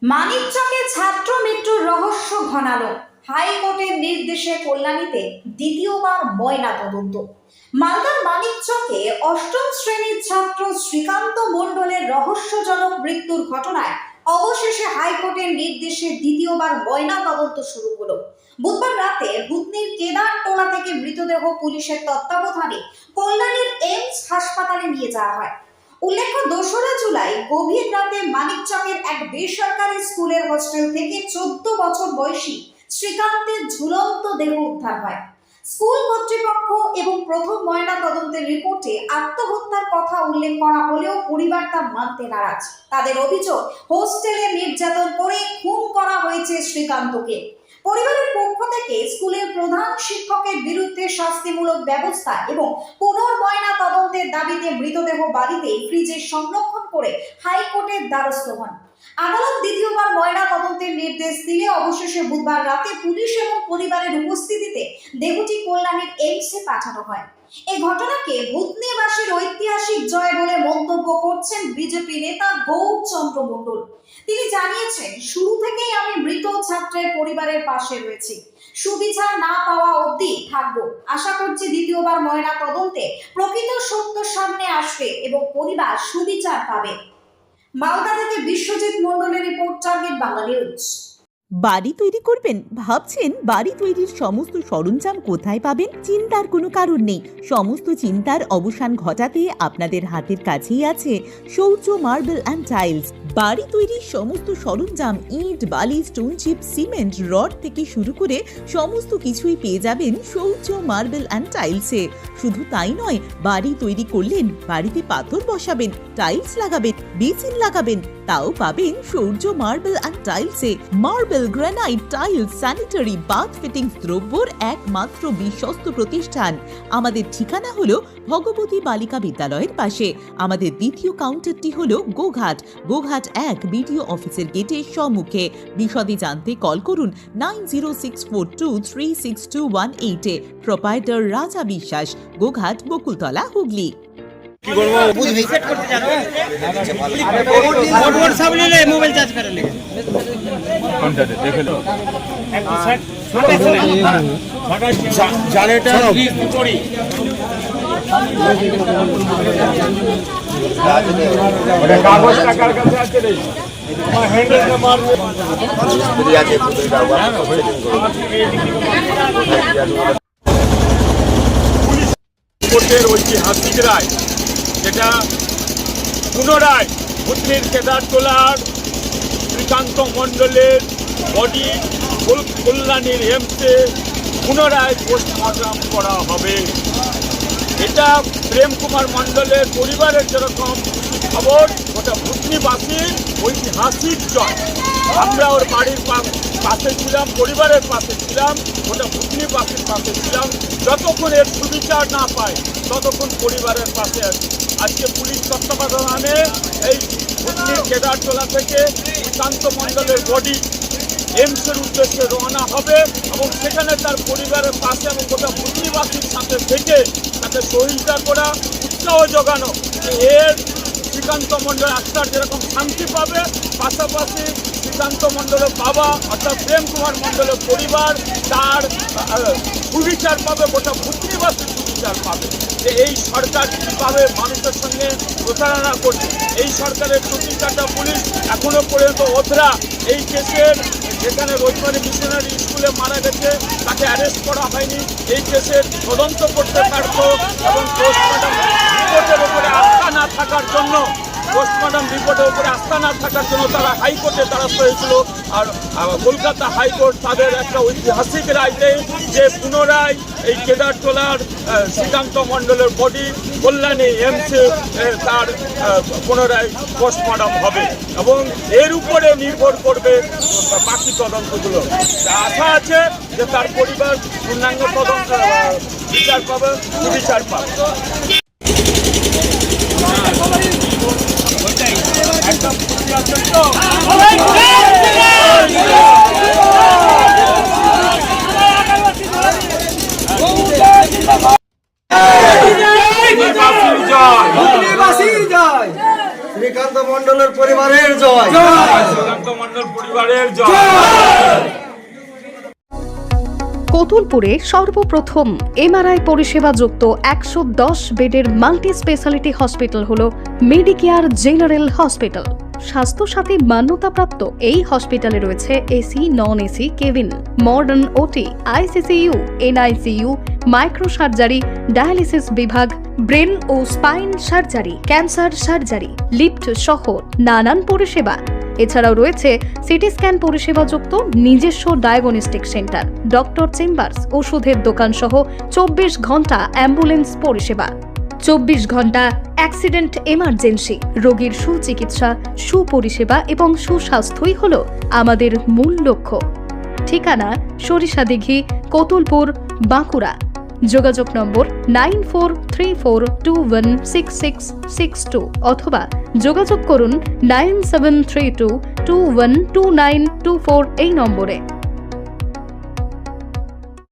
মানিকচকে ছাত্র মৃত্যুর রহস্য ঘনালো। হাইকোর্টের নির্দেশে কল্যাণীতে দ্বিতীয়বার ময়না তদন্ত। মালদার মানিকচকে অষ্টম শ্রেণীর ছাত্র শ্রীকান্ত মণ্ডলের রহস্যজনক মৃত্যুর ঘটনায় অবশেষে হাইকোর্টের নির্দেশে দ্বিতীয়বার ময়না তদন্ত শুরু হলো। বুধবার রাতে ভূতনির কেদারটোলা থেকে মৃতদেহ পুলিশের তত্ত্বাবধানে কল্যাণীর এইমস হাসপাতালে নিয়ে যাওয়া হয়। উল্লেখ্য, 2রা জুলাই গভীর রাতে মানিকচকের এক বেসরকারি স্কুলের হোস্টেল থেকে 14 বছর বয়সী শ্রীকান্তের ঝুলন্ত দেহ উদ্ধার হয়। স্কুল কর্তৃপক্ষ এবং প্রথম ময়না তদন্তের রিপোর্টে আত্মহত্যার কথা উল্লেখ করা হলেও পরিবার তা মানতে নারাজ। তাদের অভিযোগ, হোস্টেলে নির্যাতন করে খুন করা হয়েছে শ্রীকান্তকে। পরিবারের পক্ষ থেকে স্কুলের প্রধান শিক্ষকের বিরুদ্ধে শাস্তিমূলক ব্যবস্থা এবং পুনর্ময়না তদন্তের দাবিতে মৃতদেহ বাড়িতে ফ্রিজে সংরক্ষণ করে হাইকোর্টের দ্বারস্থ হন। আদালত দ্বিতীয়বার ময়না তদন্তের নির্দেশ দিলে অবশেষে বুধবার রাতে পুলিশ এবং পরিবারের উপস্থিতিতে দেহটি কল্যাণীর এইমসে পাঠানো হয়। এই ঘটনাকে ভূতনিবাসীর ঐতিহাসিক জয় বলে মন্তব্য করছেন বিজেপি নেতা গৌরচন্দ্র মণ্ডল। তিনি জানিয়েছেন, শুরু থেকেই আমি মৃত ছাত্রের পরিবারের পাশে রয়েছি। সুবিচার না পাওয়া অবধি থাকবো। আশা করছি দ্বিতীয়বার ময়না তদন্তে প্রকৃত সত্য সামনে আসবে এবং পরিবার সুবিচার পাবে। মালদা থেকে বিশ্বজিৎ মণ্ডলের রিপোর্ট, টার্গেট বাংলা নিউজ। বাড়ি তৈরি করবেন? ভাবছেন বাড়ি তৈরির সমস্ত সরঞ্জাম কোথায় পাবেন? চিন্তার কোনো কারণ নেই। সমস্ত চিন্তার অবসান ঘটাতে আপনাদের হাতের কাছেই আছে শৌর্য মার্বেল অ্যান্ড টাইলস। বাড়ি তৈরির সমস্ত সরঞ্জাম, ইট, বালি, স্টোন চিপ, সিমেন্ট, রড থেকে শুরু করে সমস্ত কিছুই পেয়ে যাবেন শৌর্য মার্বেল অ্যান্ড টাইলসে। শুধু তাই নয়, বাড়ি তৈরি করলেন, বাড়িতে পাথর বসাবেন, টাইলস লাগাবেন, বেসিন লাগাবেন, তাও পাবেন শৌর্য মার্বেল অ্যান্ড টাইলসে। Marble, granite, tiles, sanitary, bath fittings দ্রব্যর একমাত্র বিশ্বস্ত প্রতিষ্ঠান। আমাদের ঠিকানা হলো ভগবতী বালিকা বিদ্যালয়ের পাশে। আমাদের দ্বিতীয় কাউন্টারটি হলো গোঘাট 1 বিডিও অফিসের গেটের সম্মুখে। বিশদে জানতে কল করুন 9064236218 প্রোপাইটার রাজা বিশ্বাস, গোঘাট, বকুলতলা, হুগলি। কি করবো বুঝবি সেট করতে জানো ফটোর সব নিলে মোবাইল চার্জ করে লে কোনটা দেখে লো সেট জানেটা করি ওটা কাগজ টাকার কাছে আছে রে আমার হ্যান্ডেল না মারবে বুঝি আছে বুঝি দাও পুলিশ কোর্টের ঐতিহাসিক রায়, যেটা পুনরায় ভূতনির কেদারটোলার শ্রীকান্ত মণ্ডলের বডি কল্যাণীর এইমসে পুনরায় পোস্টমর্টম করা হবে। এটা প্রেম কুমার মণ্ডলের পরিবারের যেরকম খবর, ওটা ভূতনিবাসীর ঐতিহাসিক জয়। আমরা ওর বাড়ির পাশে ছিলাম, পরিবারের পাশে ছিলাম, ওটা ভূতনিবাসীর পাশে ছিলাম। যতক্ষণ এর সুবিচার না পায় ততক্ষণ পরিবারের পাশে আছি। আজকে পুলিশ তত্ত্বাবধানে এই ভূতনির কেদারটোলা থেকে শ্রীকান্ত মণ্ডলের বডি এইমসের উদ্দেশ্যে রওনা হবে এবং সেখানে তার পরিবারের পাশে এবং গোটা ভূতনিবাসীর সাথে থেকে তাকে সহযোগিতা করা, উৎসাহ যোগানো, এর শ্রীকান্ত মণ্ডল আত্মার যেরকম শান্তি পাবে, পাশাপাশি শ্রীকান্ত মণ্ডলের বাবা অর্থাৎ প্রেম কুমার মণ্ডলের পরিবার তার সুবিচার পাবে, গোটা ভূতনিবাসীর সুবিচার পাবে। যে এই সরকার কীভাবে মানুষের সঙ্গে প্রতারণা করছে, এই সরকারের প্রতিষ্ঠাটা পুলিশ এখনো পর্যন্ত ওথরা এই কেসের, যেখানে রোজমারি মিশনারি স্কুলে মারা গেছে তাকে অ্যারেস্ট করা হয়নি, এই কেসের তদন্ত করতে পারত এবং পোস্টমর্টম রিপোর্টের উপরে আস্থা না থাকার জন্য তারা হাইকোর্টে দ্বারস্থ হয়েছিল। আর কলকাতা হাইকোর্ট তাদের একটা ঐতিহাসিক রায় দেয় যে পুনরায় এই কেদারটোলার শ্রীকান্ত মণ্ডলের বডি কল্যাণী এইমসে তার পুনরায় পোস্টমর্টম হবে এবং এর উপরে নির্ভর করবে বাকি তদন্তগুলো। আশা আছে যে তার পরিবার পূর্ণাঙ্গ তদন্ত বিচার পাবে, সুবিচার পাবে। একদম শ্রীকান্ত মণ্ডলের পরিবারের জয়, শ্রীকান্ত মণ্ডল পরিবারের জয়। কতুলপুরে সর্বপ্রথম এমআরআই পরিষেবা যুক্ত 110 বেডের মাল্টি স্পেশালিটি হসপিটাল হল মেডিকেয়ার জেনারেল হসপিটাল। স্বাস্থ্যসাথী মান্যতাপ্রাপ্ত এই হসপিটালে রয়েছে AC, non AC cabin, modern OT, ICCU, NICU, micro surgery, dialysis বিভাগ, ব্রেন ও spine surgery, cancer surgery, lift সহ নানান পরিষেবা। এছাড়াও রয়েছে সিটি স্ক্যান পরিষেবাযুক্ত নিজস্ব ডায়াগনস্টিক সেন্টার, ডক্টর চেম্বার্স, ওষুধের দোকান সহ 24 ঘন্টা অ্যাম্বুলেন্স পরিষেবা, 24 ঘন্টা অ্যাক্সিডেন্ট এমার্জেন্সি। রোগীর সুচিকিৎসা, সুপরিষেবা এবং সুস্বাস্থ্যই হল আমাদের মূল লক্ষ্য। ঠিকানা সরিষাদিঘি, কতুলপুর, বাঁকুড়া। যোগাযোগ নম্বর 9434216662 অথবা যোগাযোগ করুন 9732212924 এই নম্বরে।